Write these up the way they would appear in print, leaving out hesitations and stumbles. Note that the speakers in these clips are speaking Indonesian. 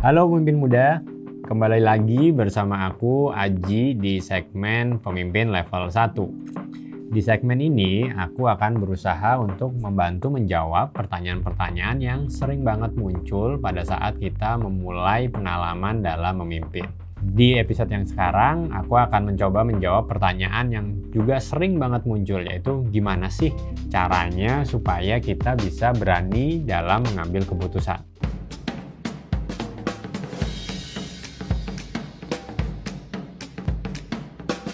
Halo pemimpin muda, kembali lagi bersama aku Aji di segmen Pemimpin Level 1. Di segmen ini aku akan berusaha untuk membantu menjawab pertanyaan-pertanyaan yang sering banget muncul pada saat kita memulai pengalaman dalam memimpin. Di episode yang sekarang aku akan mencoba menjawab pertanyaan yang juga sering banget muncul, yaitu gimana sih caranya supaya kita bisa berani dalam mengambil keputusan.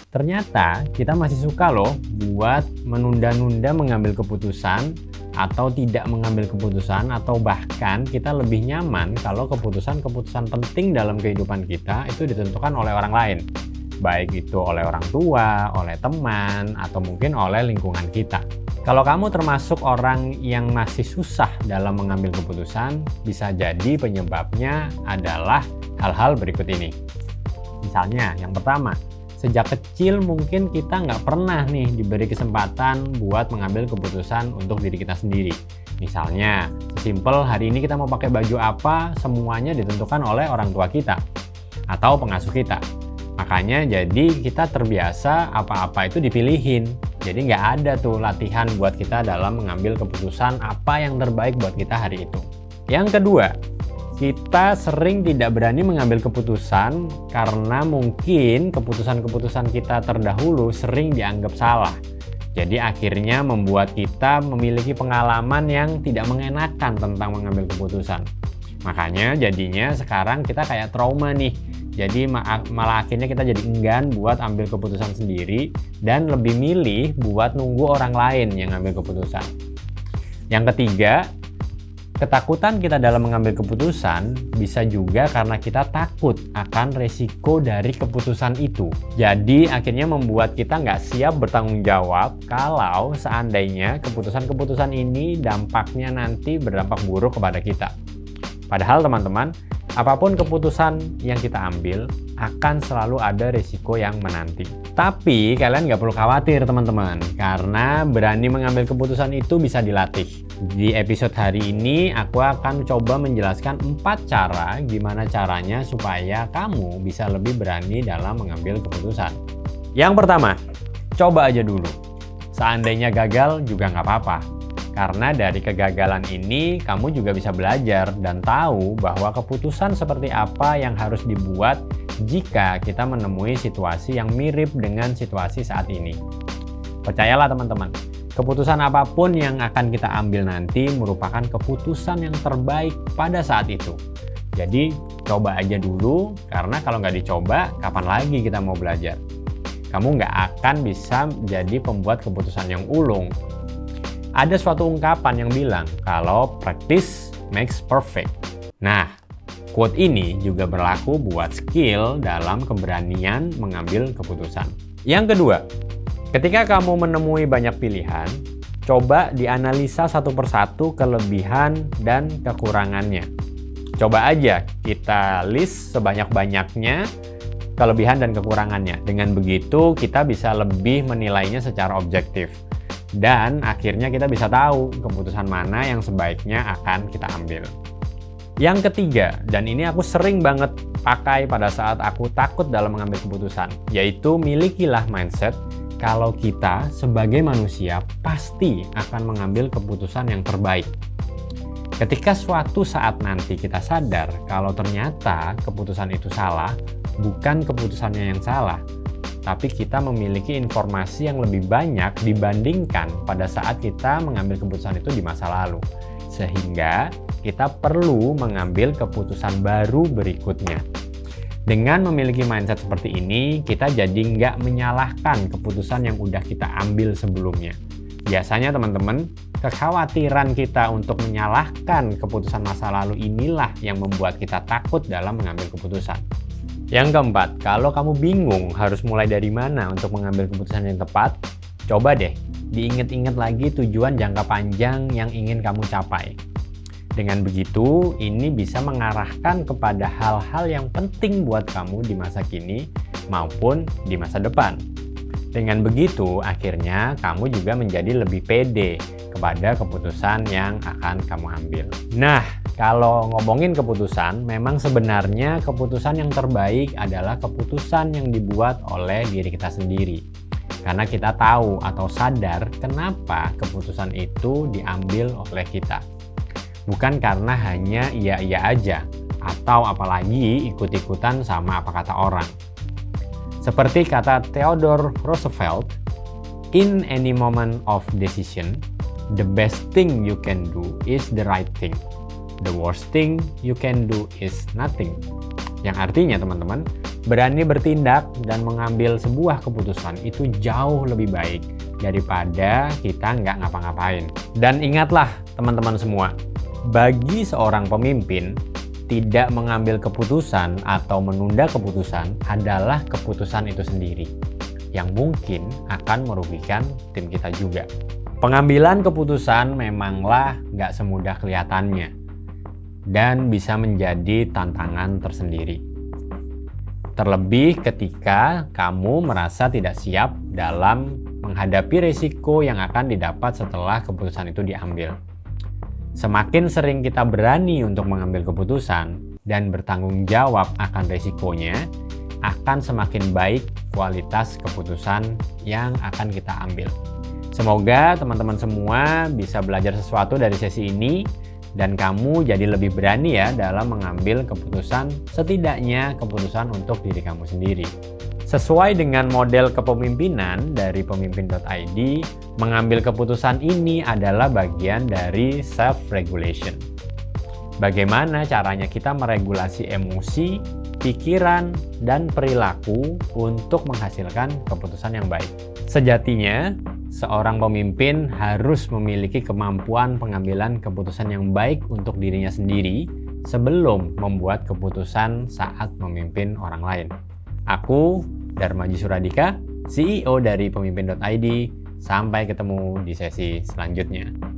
Ternyata kita masih suka loh buat menunda-nunda mengambil keputusan atau tidak mengambil keputusan, atau bahkan kita lebih nyaman kalau keputusan-keputusan penting dalam kehidupan kita itu ditentukan oleh orang lain. Baik itu oleh orang tua, oleh teman, atau mungkin oleh lingkungan kita. Kalau kamu termasuk orang yang masih susah dalam mengambil keputusan, bisa jadi penyebabnya adalah hal-hal berikut ini. Misalnya, yang pertama, sejak kecil mungkin kita nggak pernah nih diberi kesempatan buat mengambil keputusan untuk diri kita sendiri. Misalnya, sesimpel hari ini kita mau pakai baju apa, semuanya ditentukan oleh orang tua kita atau pengasuh kita. Makanya jadi kita terbiasa apa-apa itu dipilihin. Jadi nggak ada tuh latihan buat kita dalam mengambil keputusan apa yang terbaik buat kita hari itu. Yang kedua, kita sering tidak berani mengambil keputusan karena mungkin keputusan-keputusan kita terdahulu sering dianggap salah. Jadi akhirnya membuat kita memiliki pengalaman yang tidak mengenakan tentang mengambil keputusan. Makanya jadinya sekarang kita kayak trauma nih. Jadi malah akhirnya kita jadi enggan buat ambil keputusan sendiri dan lebih milih buat nunggu orang lain yang ambil keputusan. Yang ketiga, ketakutan kita dalam mengambil keputusan bisa juga karena kita takut akan resiko dari keputusan itu. Jadi akhirnya membuat kita nggak siap bertanggung jawab kalau seandainya keputusan-keputusan ini dampaknya nanti berdampak buruk kepada kita. Padahal teman-teman, apapun keputusan yang kita ambil akan selalu ada resiko yang menanti. Tapi kalian nggak perlu khawatir teman-teman, karena berani mengambil keputusan itu bisa dilatih. Di episode hari ini aku akan coba menjelaskan 4 cara gimana caranya supaya kamu bisa lebih berani dalam mengambil keputusan. Yang pertama, coba aja dulu. Seandainya gagal juga nggak apa-apa. Karena dari kegagalan ini kamu juga bisa belajar dan tahu bahwa keputusan seperti apa yang harus dibuat jika kita menemui situasi yang mirip dengan situasi saat ini. Percayalah teman-teman, keputusan apapun yang akan kita ambil nanti merupakan keputusan yang terbaik pada saat itu. Jadi coba aja dulu, karena kalau nggak dicoba, kapan lagi kita mau belajar? Kamu nggak akan bisa jadi pembuat keputusan yang ulung. Ada suatu ungkapan yang bilang kalau practice makes perfect. Nah, quote ini juga berlaku buat skill dalam keberanian mengambil keputusan. Yang kedua, ketika kamu menemui banyak pilihan, coba dianalisa satu persatu kelebihan dan kekurangannya. Coba aja kita list sebanyak-banyaknya kelebihan dan kekurangannya. Dengan begitu kita bisa lebih menilainya secara objektif. Dan akhirnya kita bisa tahu keputusan mana yang sebaiknya akan kita ambil. Yang ketiga, dan ini aku sering banget pakai pada saat aku takut dalam mengambil keputusan, yaitu milikilah mindset kalau kita sebagai manusia pasti akan mengambil keputusan yang terbaik. Ketika suatu saat nanti kita sadar kalau ternyata keputusan itu salah, bukan keputusannya yang salah, tapi kita memiliki informasi yang lebih banyak dibandingkan pada saat kita mengambil keputusan itu di masa lalu. Sehingga kita perlu mengambil keputusan baru berikutnya. Dengan memiliki mindset seperti ini, kita jadi nggak menyalahkan keputusan yang udah kita ambil sebelumnya. Biasanya teman-teman, kekhawatiran kita untuk menyalahkan keputusan masa lalu inilah yang membuat kita takut dalam mengambil keputusan. Yang keempat, kalau kamu bingung harus mulai dari mana untuk mengambil keputusan yang tepat, coba deh diingat-ingat lagi tujuan jangka panjang yang ingin kamu capai. Dengan begitu, ini bisa mengarahkan kepada hal-hal yang penting buat kamu di masa kini maupun di masa depan. Dengan begitu, akhirnya kamu juga menjadi lebih pede kepada keputusan yang akan kamu ambil. Nah, Kalau ngomongin keputusan, memang sebenarnya keputusan yang terbaik adalah keputusan yang dibuat oleh diri kita sendiri. Karena kita tahu atau sadar kenapa keputusan itu diambil oleh kita. Bukan karena hanya iya-iya aja, atau apalagi ikut-ikutan sama apa kata orang. Seperti kata Theodore Roosevelt, "In any moment of decision, the best thing you can do is the right thing. The worst thing you can do is nothing." Yang artinya teman-teman, berani bertindak dan mengambil sebuah keputusan itu jauh lebih baik daripada kita nggak ngapa-ngapain. Dan ingatlah teman-teman semua, bagi seorang pemimpin, tidak mengambil keputusan atau menunda keputusan adalah keputusan itu sendiri, yang mungkin akan merugikan tim kita juga. Pengambilan keputusan memanglah nggak semudah kelihatannya, dan bisa menjadi tantangan tersendiri. Terlebih ketika kamu merasa tidak siap dalam menghadapi risiko yang akan didapat setelah keputusan itu diambil. Semakin sering kita berani untuk mengambil keputusan dan bertanggung jawab akan risikonya, akan semakin baik kualitas keputusan yang akan kita ambil. Semoga teman-teman semua bisa belajar sesuatu dari sesi ini, dan kamu jadi lebih berani ya dalam mengambil keputusan, setidaknya keputusan untuk diri kamu sendiri. Sesuai dengan model kepemimpinan dari pemimpin.id, mengambil keputusan ini adalah bagian dari self-regulation. Bagaimana caranya kita meregulasi emosi, pikiran, dan perilaku untuk menghasilkan keputusan yang baik. Sejatinya, seorang pemimpin harus memiliki kemampuan pengambilan keputusan yang baik untuk dirinya sendiri sebelum membuat keputusan saat memimpin orang lain. Aku, Darmaji Suradika, CEO dari Pemimpin.id. Sampai ketemu di sesi selanjutnya.